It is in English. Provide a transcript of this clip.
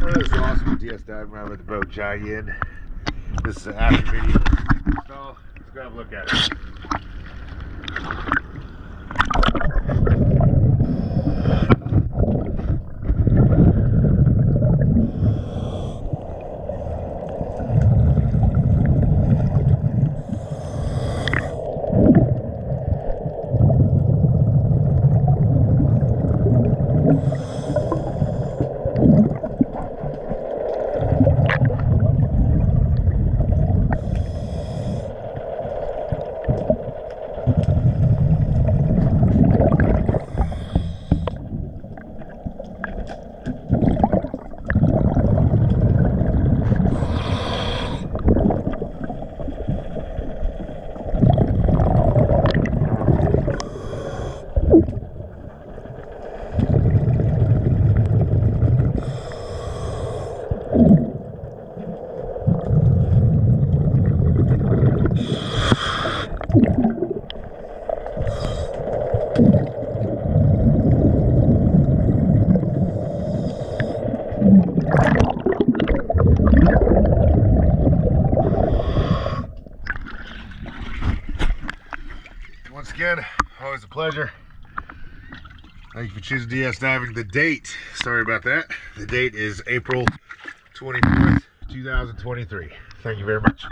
This is awesome DS diving around with the boat Giant. This is an after video. So let's go have a look at it. Once again, always a pleasure. Thank you for choosing DS Diving. The date, sorry about that. The date is April 24th, 2023. Thank you very much.